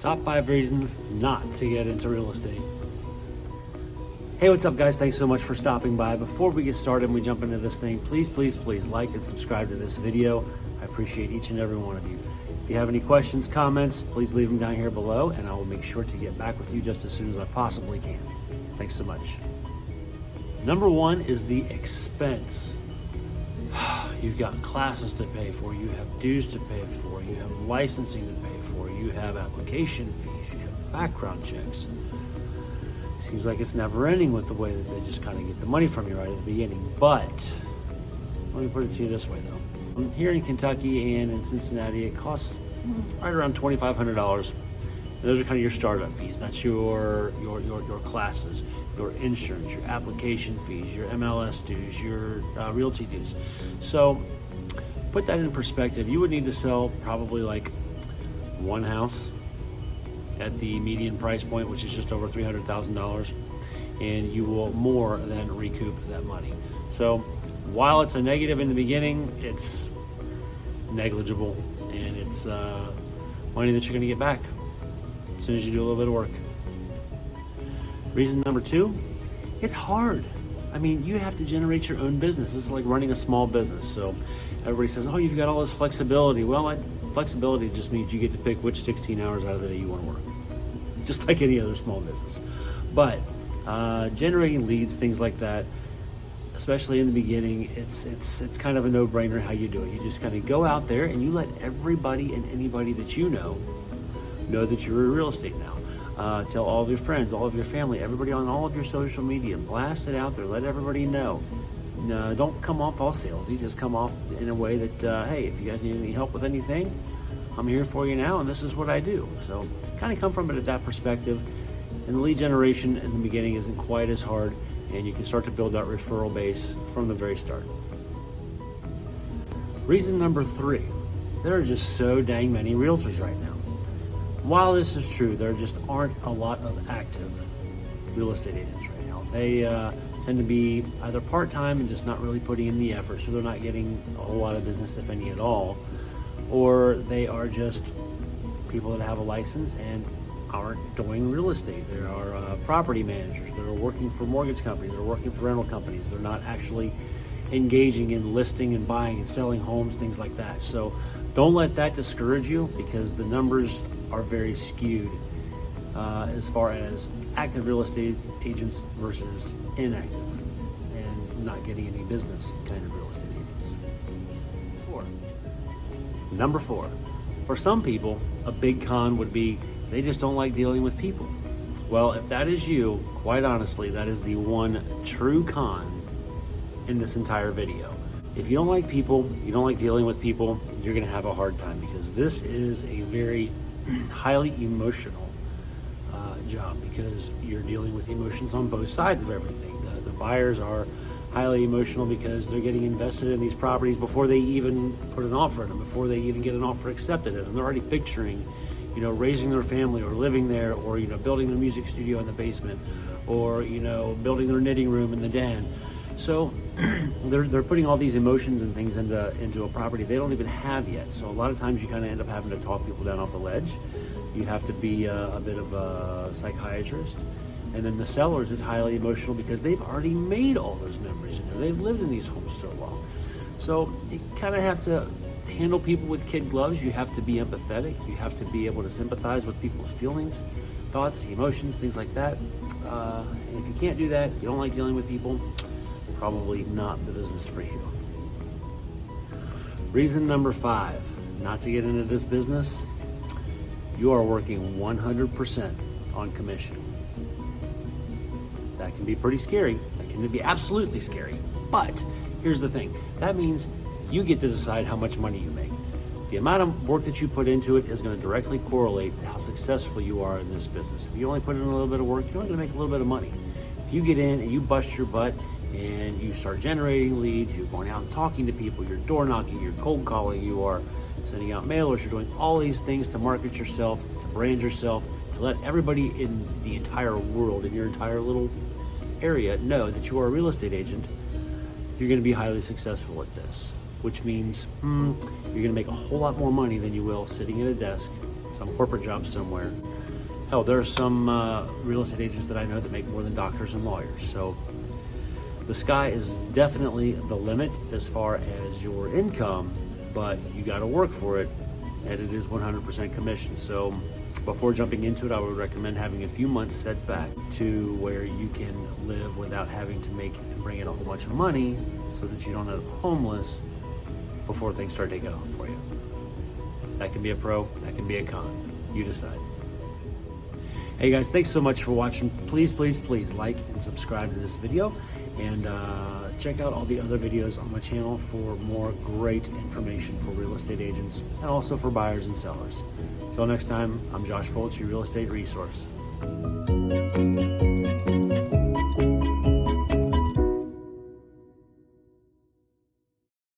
Top 5 reasons not to get into real estate. Hey, what's up guys? Thanks so much for stopping by. Before we get started and we jump into this thing, please like and subscribe to this video. I appreciate each and every one of you. If you have any questions, comments, please leave them down here below and I will make sure to get back with you just as soon as I possibly can. Thanks so much. Number 1 is the expense. You've got classes to pay for, you have dues to pay for, you have licensing to pay for, you have application fees, you have background checks. Seems like it's never ending with the way that they just kind of get the money from you right at the beginning. But let me put it to you this way though. Here in Kentucky and in Cincinnati, it costs right around $2,500. Those are kind of your startup fees. That's your classes, your insurance, your application fees, your MLS dues, your realty dues. So put that in perspective. You would need to sell probably like one house at the median price point, which is just over $300,000, and you will more than recoup that money. So while it's a negative in the beginning, it's negligible, and it's money that you're gonna get back as soon as you do a little bit of work. Reason number 2, it's hard. I mean, you have to generate your own business. This is like running a small business. So everybody says, oh, you've got all this flexibility. Well, flexibility just means you get to pick which 16 hours out of the day you want to work, just like any other small business. But generating leads, things like that, especially in the beginning, it's kind of a no-brainer how you do it. You just kind of go out there and you let everybody and anybody that you know that you're in real estate now. Tell all of your friends, all of your family, everybody on all of your social media, blast it out there, let everybody know. No, don't come off all salesy, just come off in a way that, hey, if you guys need any help with anything, I'm here for you now and this is what I do. So kind of come from it at that perspective. And the lead generation in the beginning isn't quite as hard, and you can start to build that referral base from the very start. Reason number 3, there are just so dang many realtors right now. While this is true, there just aren't a lot of active real estate agents right now. They tend to be either part-time and just not really putting in the effort, so they're not getting a whole lot of business, if any at all, or they are just people that have a license and aren't doing real estate. There are property managers that are working for mortgage companies, they're working for rental companies, they're not actually engaging in listing and buying and selling homes, things like that. So don't let that discourage you, because the numbers are very skewed as far as active real estate agents versus inactive and not getting any business kind of real estate agents. Number 4, for some people, a big con would be they just don't like dealing with people. Well, if that is you, quite honestly, that is the one true con in this entire video. If you don't like people, you don't like dealing with people, you're gonna have a hard time, because this is a very highly emotional job, because you're dealing with emotions on both sides of everything. The buyers are highly emotional because they're getting invested in these properties before they even put an offer in them, before they even get an offer accepted in them. They're already picturing, raising their family or living there, or, building their music studio in the basement, or, building their knitting room in the den. So they're putting all these emotions and things into a property they don't even have yet. So a lot of times you kind of end up having to talk people down off the ledge. You have to be a bit of a psychiatrist. And then the sellers, it's highly emotional because they've already made all those memories in there. They've lived in these homes so long. So you kind of have to handle people with kid gloves. You have to be empathetic. You have to be able to sympathize with people's feelings, thoughts, emotions, things like that. And if you can't do that, you don't like dealing with people, probably not the business for you. Reason number 5, not to get into this business, you are working 100% on commission. That can be pretty scary. That can be absolutely scary. But here's the thing. That means you get to decide how much money you make. The amount of work that you put into it is going to directly correlate to how successful you are in this business. If you only put in a little bit of work, you're only going to make a little bit of money. If you get in and you bust your butt and you start generating leads, you're going out and talking to people, you're door knocking, you're cold calling, you are sending out mailers, you're doing all these things to market yourself, to brand yourself, to let everybody in the entire world, in your entire little area, know that you are a real estate agent, you're going to be highly successful at this. Which means you're going to make a whole lot more money than you will sitting at a desk some corporate job somewhere. Hell, there are some real estate agents that I know that make more than doctors and lawyers. So the sky is definitely the limit as far as your income, but you got to work for it, and it is 100% commission. So before jumping into it, I would recommend having a few months set back to where you can live without having to make and bring in a whole bunch of money so that you don't end up homeless before things start taking off for you. That can be a pro, that can be a con. You decide. Hey guys, thanks so much for watching. Please, please, please like and subscribe to this video, and check out all the other videos on my channel for more great information for real estate agents and also for buyers and sellers. Until next time, I'm Josh Foltz, your real estate resource.